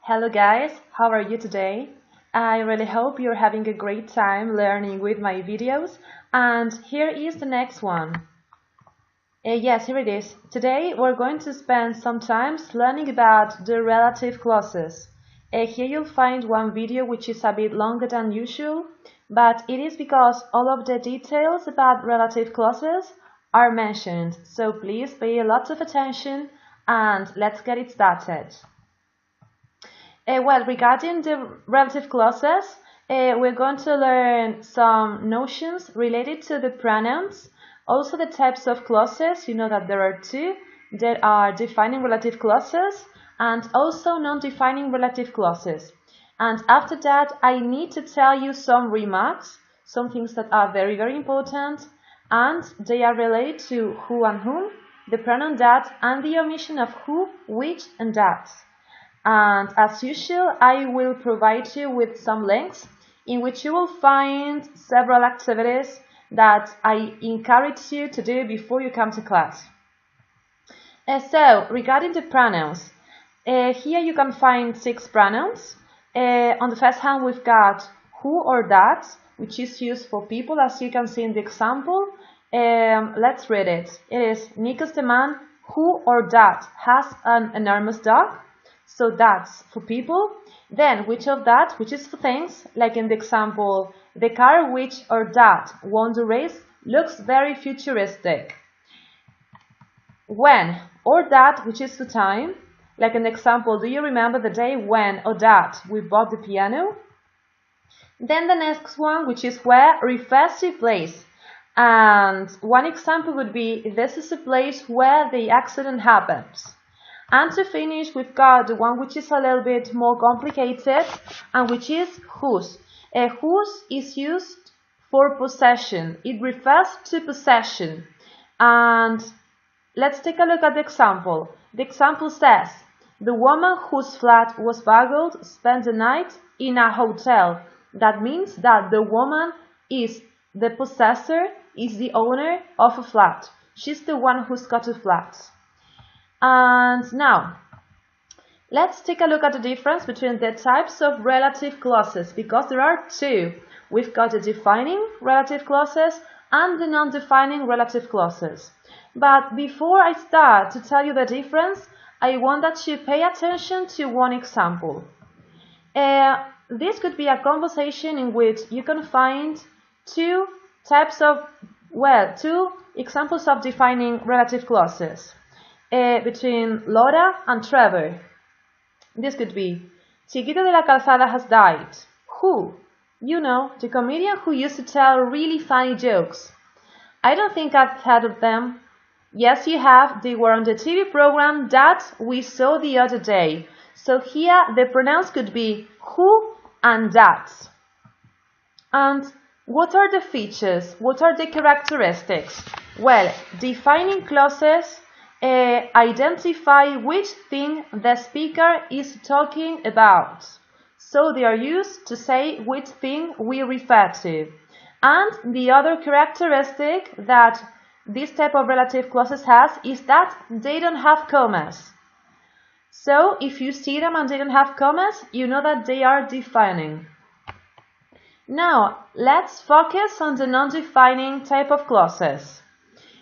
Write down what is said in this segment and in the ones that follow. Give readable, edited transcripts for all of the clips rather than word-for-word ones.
Hello guys, how are you today? I really hope you're having a great time learning with my videos, and here is the next one. Yes, here it is. Today we're going to spend some time learning about the relative clauses. Here you'll find one video which is a bit longer than usual, but it is because all of the details about relative clauses are mentioned, so please pay a lot of attention and let's get it started. Regarding the relative clauses, we're going to learn some notions related to the pronouns, also the types of clauses. You know that there are two. There are defining relative clauses and also non-defining relative clauses. And after that, I need to tell you some remarks, some things that are very, very important, and they are related to who and whom, the pronoun that, and the omission of who, which, and that. And as usual, I will provide you with some links in which you will find several activities that I encourage you to do before you come to class. So, regarding the pronouns, here you can find 6 pronouns. On the first hand, we've got who or that, which is used for people, as you can see in the example. Let's read it. It is Nikos the man who or that has an enormous dog. So that's for people. Then which of that, which is for things, like in the example, the car which or that won the race looks very futuristic. When or that, which is for time, like in the example, do you remember the day when or that we bought the piano? Then the next one, which is where, refers to place. And one example would be, this is a place where the accident happens. And to finish, we've got the one which is a little bit more complicated, and which is whose. Whose is used for possession. It refers to possession. And let's take a look at the example. The example says, the woman whose flat was burgled spent the night in a hotel. That means that the woman is the possessor, is the owner of a flat. She's the one who's got a flat. And now, let's take a look at the difference between the types of relative clauses, because there are two. We've got the defining relative clauses and the non-defining relative clauses. But before I start to tell you the difference, I want that you pay attention to one example. This could be a conversation in which you can find two examples of defining relative clauses. Between Laura and Trevor. This could be, Chiquito de la Calzada has died. Who? You know, the comedian who used to tell really funny jokes. I don't think I've heard of them. Yes, you have. They were on the TV program that we saw the other day. So here the pronouns could be who and that. And what are the features? What are the characteristics? Well, defining clauses identify which thing the speaker is talking about. So they are used to say which thing we refer to. And the other characteristic that this type of relative clauses has is that they don't have commas. So if you see them and they don't have commas, you know that they are defining. Now, let's focus on the non-defining type of clauses.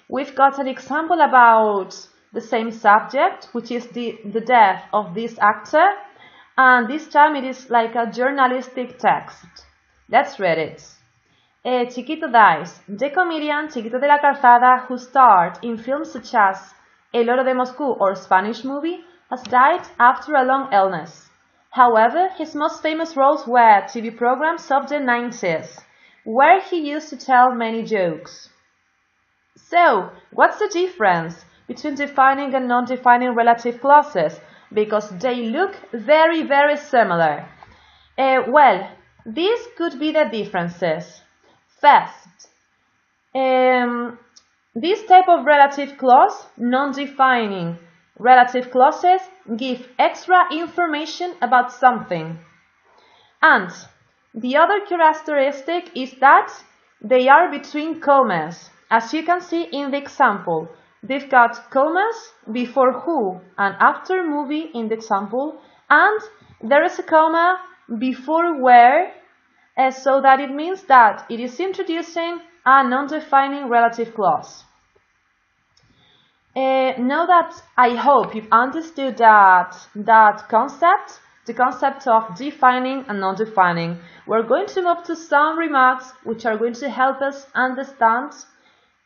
We've got an example about the same subject, which is the death of this actor, and this time it is like a journalistic text. Let's read it. Chiquito dies. The comedian Chiquito de la Calzada, who starred in films such as El Oro de Moscú or Spanish Movie, has died after a long illness. However, his most famous roles were TV programs of the 90s, where he used to tell many jokes. So, what's the difference between defining and non-defining relative clauses? Because they look very, very similar. These could be the differences. First, this type of relative clause, non-defining relative clauses, give extra information about something. And the other characteristic is that they are between commas. As you can see in the example, they've got commas before who and after movie in the example, and there is a comma before where, so that it means that it is introducing a non-defining relative clause. Now that I hope you've understood that concept, the concept of defining and non-defining, we're going to move to some remarks which are going to help us understand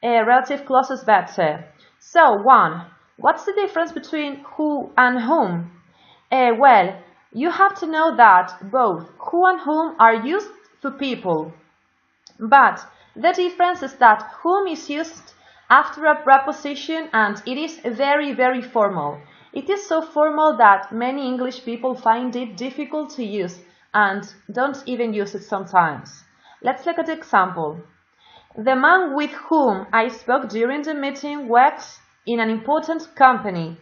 relative clauses better. So, 1. What's the difference between who and whom? Well, you have to know that both who and whom are used for people, but the difference is that whom is used after a preposition and it is very, very formal. It is so formal that many English people find it difficult to use and don't even use it sometimes. Let's look at the example. The man with whom I spoke during the meeting works in an important company.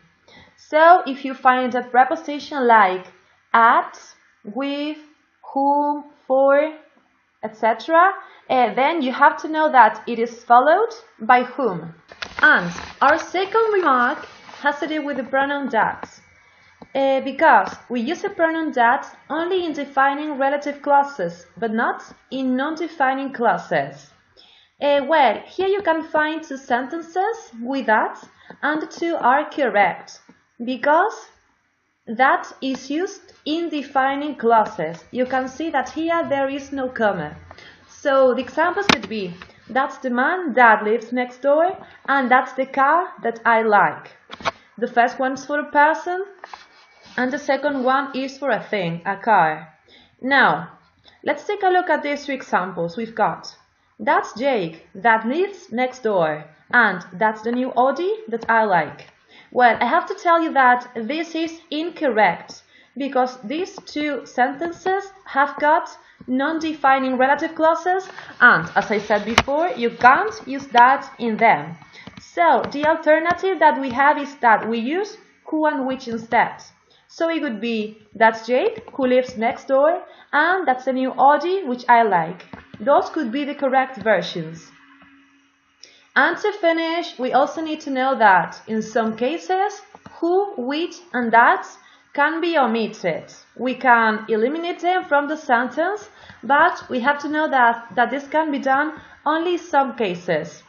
So if you find a preposition like at, with, whom, for, etc., then you have to know that it is followed by whom. And our second remark has to do with the pronoun that. Because we use the pronoun that only in defining relative clauses, but not in non-defining clauses. Well, here you can find two sentences with that, and the two are correct, because that is used in defining clauses. You can see that here there is no comma. So the examples could be, that's the man that lives next door, and that's the car that I like. The first one's for a person, and the second one is for a thing, a car. Now, let's take a look at these two examples we've got. That's Jake that lives next door, and that's the new Audi that I like. Well, I have to tell you that this is incorrect, because these two sentences have got non-defining relative clauses, and as I said before, you can't use that in them. So the alternative that we have is that we use who and which instead. So it would be, that's Jake who lives next door, and that's the new Audi which I like. Those could be the correct versions. And to finish, we also need to know that in some cases, who, which, and that can be omitted. We can eliminate them from the sentence, but we have to know that this can be done only in some cases,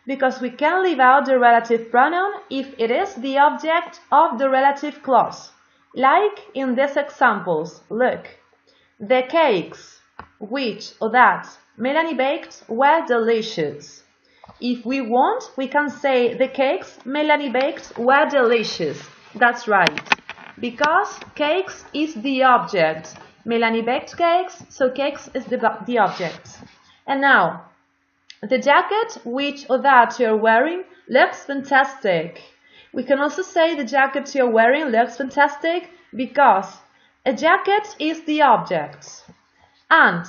because we can leave out the relative pronoun if it is the object of the relative clause. Like in these examples, look, the cakes, which or that Melanie baked were delicious. If we want, we can say the cakes Melanie baked were delicious. That's right, because cakes is the object. Melanie baked cakes, so cakes is the object. And now, the jacket which or that you're wearing looks fantastic. We can also say the jacket you're wearing looks fantastic because a jacket is the object. And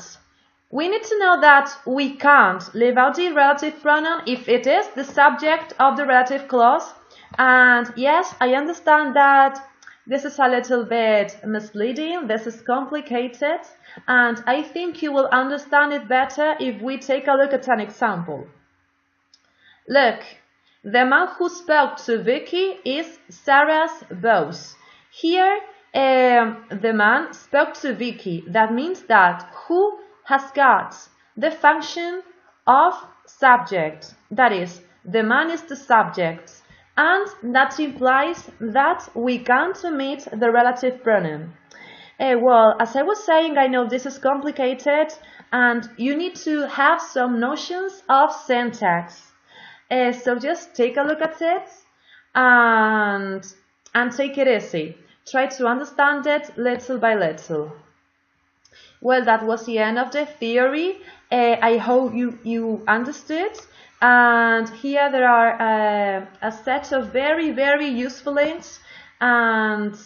we need to know that we can't leave out the relative pronoun if it is the subject of the relative clause. And yes, I understand that this is a little bit misleading, this is complicated, and I think you will understand it better if we take a look at an example. Look, the man who spoke to Vicky is Sarah's boss. Here, the man spoke to Vicky. That means that who has got the function of subject. That is, the man is the subject. And that implies that we can't omit the relative pronoun. Well, as I was saying, I know this is complicated and you need to have some notions of syntax. So just take a look at it and take it easy. Try to understand it little by little. Well, that was the end of the theory. I hope you understood. And here there are a set of very, very useful links. And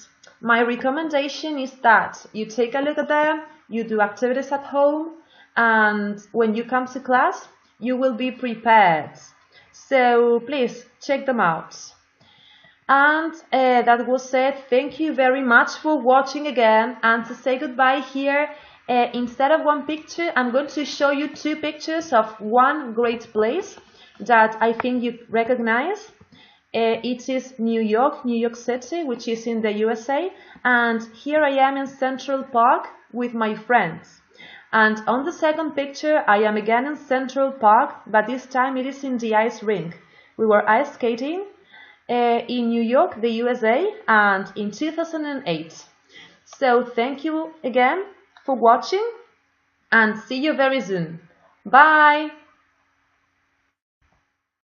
my recommendation is that you take a look at them, you do activities at home, and when you come to class, you will be prepared. So please check them out. And that was it. Thank you very much for watching again. And to say goodbye here, instead of one picture, I'm going to show you two pictures of one great place that I think you recognize. It is New York City, which is in the USA, And here I am in Central Park with my friends. And on the second picture, I am again in Central Park, but this time it is in the ice rink. We were ice skating in New York, the USA, and in 2008. So thank you again for watching and see you very soon. Bye!